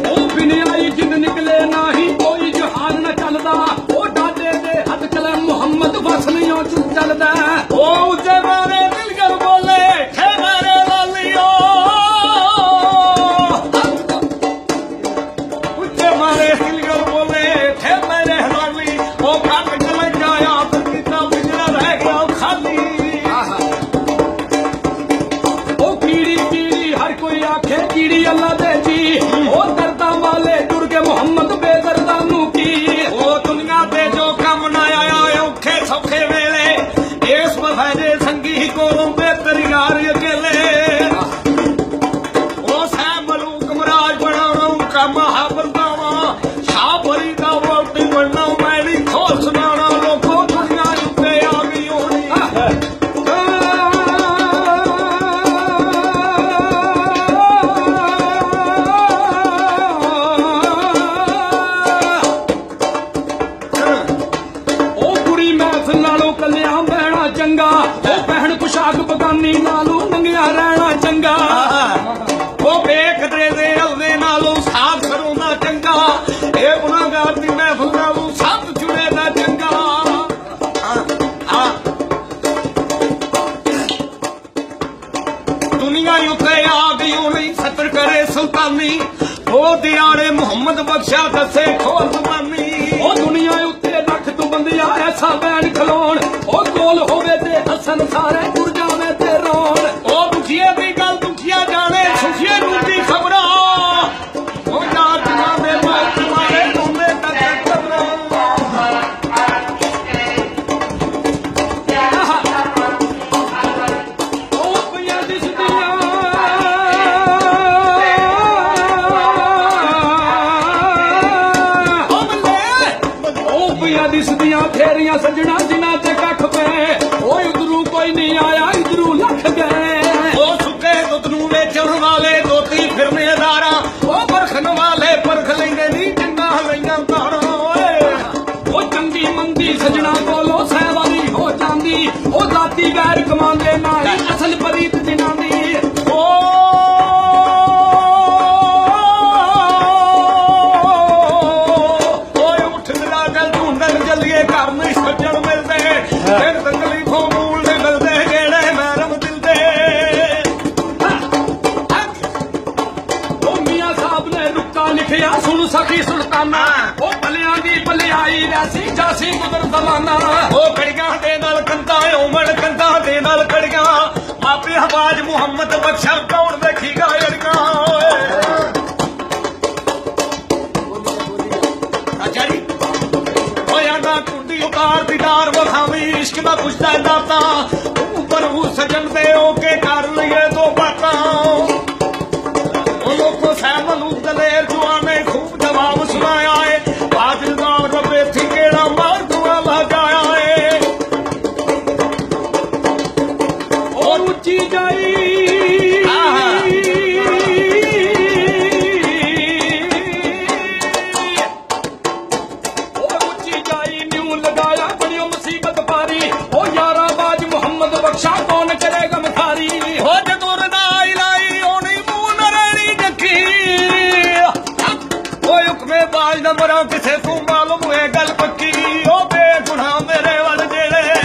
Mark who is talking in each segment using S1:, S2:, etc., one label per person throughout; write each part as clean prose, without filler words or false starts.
S1: ਉਹ ਬਿਨਿਆਈ ਜਿੰਦ ਨਿਕਲੇ ਨਾਹੀ ਕੋਈ ਜਹਾਨ ਨਾ ਚੱਲਦਾ ਉਹ ਡਾਡੇ ਦੇ ਹੱਥ ਚਲੇ ਮੁਹੰਮਦ ਬਸ ਨਹੀਂ ਉਹ ਚੁੱਪ ਚੱਲਦਾ
S2: ਉਹ ਉੱਚੇ ਮਾਰੇ ਦਿਲ ਕਰ ਬੋਲੇ ਖੇ ਮਾਰੇ ਲਾਲੀਓ ਉੱਚੇ ਮਾਰੇ ਦਿਲ ਕਰ ਬੋਲੇ ਖੇ ਮਾਰੇ ਲਾਲੀ ਉਹ ਕੱਟ ਚਲੇ ਜਾਇਆ ਫਿਰ ਕਿਤਾ ਬਿਜਲਾ ਰਹਿ ਗਿਆ ਖਾਲੀ
S1: ਉਹ ਕੀੜੀ ਕੀੜੀ ਹਰ ਕੋਈ ਆਖੇ ਕੀੜੀ ਅੱਲਾ ਦੇ ਜੀ ਉਹ ਦਰਦਾਂ ਵਾਲੇ ਜੁੜ ਕੇ ਮੁਹੰਮਦ ਬੇਦਰਦਾਂ ਨੂੰ ਕੀ
S2: ਉਹ ਦੁਨੀਆ ਤੇ ਜੋ ਕੰਮ ਨਾ ਆਇਆ ਔਖੇ ਸੌਖੇ ਵੇਲੇ ਇਸ ਵਫਾਦੇ ਸੰਗੀ ਕੋਲੋਂ ਬਿਹਤਰ ਯਾਰ ਅਕੇਲੇ ਉਹ ਸੈ ਮਲੂਕ ਮਰਾਜ ਬਣਾਉਣਾ ਕੰਮ ਹਾਬਰਦਾਵਾ ਸ਼ਾਹ ਬਰੀ ਦਾ ਵੋਟੀ ਬਣਨਾ ਮੈਂ ਨਹੀਂ ਖੋਲ ਸੁਣਾਉਣਾ ਲੋਕੋ ਦੁਨੀਆ ਉੱਤੇ ਆ ਗਈ ਹੋਣੀ
S1: ਉਹ ਕੁੜੀ ਮਹਿਫਲ ਨਾਲੋਂ ਕੱਲਿਆਂ ਬਹਿਣਾ ਚੰਗਾ ਉਹ ਪਹਿਣ ਪੁਸ਼ਾਕ ਬਗਾਨੀ ਨਾਲੋਂ ਨੰਗਿਆ ਰਹਿਣਾ ਚੰਗਾ
S2: ਉਹ ਬੇਕਦਰੇ ਦੇ ਅਲਵੇ ਨਾਲੋਂ ਸਾਥ ਕਰੂੰਦਾ ਚੰਗਾ ਇਹ ਗੁਨਾਹਗਾਰ ਦੀ ਮਹਿਫਲ ਨਾਲੋਂ ਸਭ ਜੁੜੇ ਦਾ ਚੰਗਾ ਦੁਨੀਆ ਉੱਤੇ ਆ ਗਈ ਹੋਣੀ ਸਤਰ ਕਰੇ ਸੁਲਤਾਨੀ ਉਹ ਦਿਹਾੜੇ ਮੁਹੰਮਦ ਬਖਸ਼ਾ ਦੱਸੇ ਖੋਲ ਜ਼ਬਾਨੀ
S1: ਉਹ ਦੁਨੀਆ ਉੱਤੇ ਲੱਖ ਤੋਂ ਬੰਦਿਆ ਐਸਾ ਬੈਣ ਖਲੋਣ ਉਹ ਕੋਲ ਹੋਵੇ ਤੇ ਹੱਸਣ ਸਾਰੇ ਜੁੜ ਜਾਵੇ ਤੇ ਰੋਣ
S2: ਉਹ ਦੁਖੀਏ ਦੀ ਗੱਲ ਦੁਖੀਆ ਜਾਣੇ ਸੁਖੀਏ ਨੂੰ ਦੀ ਖਬਰਾਂ ਉਹ ਯਾਰ ਜਨਾਂ ਦੇ ਮੌਤ ਮਾਰੇ ਰੋਂਦੇ ਤੱਕ ਕਬਰਾਂ
S1: ਉਹ ਪਈਆਂ ਦਿਸਦੀਆਂ ਉਹ ਪਈਆਂ ਦਿਸਦੀਆਂ ਫੇਰੀਆਂ ਸੱਜਣਾ ਜਿਨ੍ਹਾਂ ਤੇ ਕੱਖ ਪਏ ਉਹ ਉਧਰੋਂ ਕੋਈ ਨਹੀਂ ਆਇਆ ਇਧਰੋਂ ਲੱਖ ਗਏ
S2: ਉਹ ਸੁੱਕੇ ਦੁੱਧ ਨੂੰ ਵੇਚਣ ਵਾਲੇ ਦੋਤੀ ਫਿਰਨੇ ਦਾਰਾ ਉਹ ਪਰਖਣ ਵਾਲੇ ਪਰਖ ਲੈਂਦੇ ਨਹੀਂ ਚੰਗਾ ਲਈਆਂ ਤਾਰਾਂ ਓਏ
S1: ਉਹ ਚੰਗੀ ਮੰਦੀ ਸੱਜਣਾ ਕੋਲੋਂ ਸਹਿਵਾਰੀ ਹੋ ਜਾਂਦੀ ਉਹ ਜ਼ਾਤੀ ਗੈਰ ਕਮਾਉਂਦੇ ਨਾਲ ਅਸਲ ਪਰੀਤ ਜਿਨ੍ਹਾਂ ਦੀ
S2: ਓਏ ਉੱਠ ਮਿਲਾ ਗੱਲ ਢੂੰਡਣ ਚੱਲੀਏ ਘਰ ਨਹੀਂ ਸੱਜਣ ਮਿਲਦੇ ਫਿਰ ਤਕਲੀਫੋਂ ਮੂਲ ਦੇ ਮਿਲਦੇ ਜਿਹੜੇ ਮਹਿਰਮ ਦਿਲ ਦੇ
S1: ਉਹ ਮੀਆਂ ਸਾਹਿਬ ਨੇ ਰੁੱਕਾ ਲਿਖਿਆ ਸੁਣ ਸਕੀ ਸੁਲਤਾਨਾ ਉਹ ਭਲਿਆਂ ਦੀ ਭਲਿਆਈ ਰੈਸੀ ਜਾਸੀ ਕੁਦਰ ਜ਼ਮਾਨਾ
S2: ਉਹ ਕੜੀਆਂ ਦੇ ਨਾਲ ਕੰਧਾਂ ਉਮੜ ਕੰਧਾਂ ਦੇ ਨਾਲ ਕੜੀਆਂ ਮਾਪੇ ਆਵਾਜ਼ ਮੁਹੰਮਦ ਬਖਸ਼ਾ ਕੌਣ ਦੇਖੀਗਾ ਅੜੀਆਂ ਓਏ ਅੱਛਾ ਜੀ ਹੋਇਆ ਨਾ ਕੁੰਡੀ ਉਤਾਰ ਦੀਦਾਰ ਵਖਾਵੀ ਇਸ਼ਕ ਦਾ ਪੁੱਛਦਾ ਦਾਤਾ ਉੱਪਰ ਉਹ ਸਜਣ ਦੇ ਹੋ ਕੇ ਕਰ ਲਈਏ ਦੋ ਬਾਤਾਂ ਉਹ ਲੋਕੋ ਸਹਿਮਨ ਨੂੰ ਦਲੇਰ ਜਵਾਨੇ ਖੂਬ ਜਵਾਬ ਸੁਣਾਇਆ ਏ ਬਾਦਲ ਦਾ ਰੱਬੇ ਥੀ ਕਿਹੜਾ ਮਾਰ ਦੁਆ ਲਗਾਇਆ ਏ
S1: ਉਹ ਉੱਚੀ ਜਾਈ ਉਹ ਉੱਚੀ ਜਾਈ ਨਿਉ ਲਗਾਇਆ ਬੜੀ ਮੁਸੀਬਤ ਪਾਰੀ ਉਹ ਯਾਰਾ ਬਾਜ ਮੁਹੰਮਦ ਬਖਸ਼ਾ ਕੌਣ ਕਰੇਗਾ ਮਖਾਰੀ
S2: ਹੋ ਜਦੋਂ ਰਨਾਈ ਲਾਈ ਹੋਣੀ ਮੂੰਹ ਨਰਣੀ ਜੱਖੀ ਓਏ ਹੁਕਮੇ ਬਾਜ ਦਾ ਮਰਾਂ ਕਿਸੇ ਤੂੰ ਮਾਲੂਮ ਹੈ ਗੱਲ ਪੱਕੀ ਉਹ ਬੇਗੁਨਾਹ ਮੇਰੇ ਵੱਲ ਜਿਹੜੇ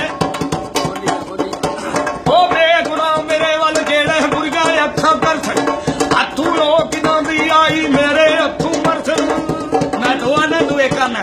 S2: ਉਹ ਬੇਗੁਨਾਹ ਮੇਰੇ ਵੱਲ ਜਿਹੜੇ ਬੁਰੀਆਂ ਅੱਖਾਂ ਦਰਸ਼ਨ ਹੱਥੋਂ ਲੋਕ ਕਿਨਾਂ ਦੀ ਆਈ ਮੇਰੇ ਹੱਥੋਂ ਮਰਸਨ ਮੈਂ ਦੁਆ ਨਾ ਦੁਏ ਕਰਨਾ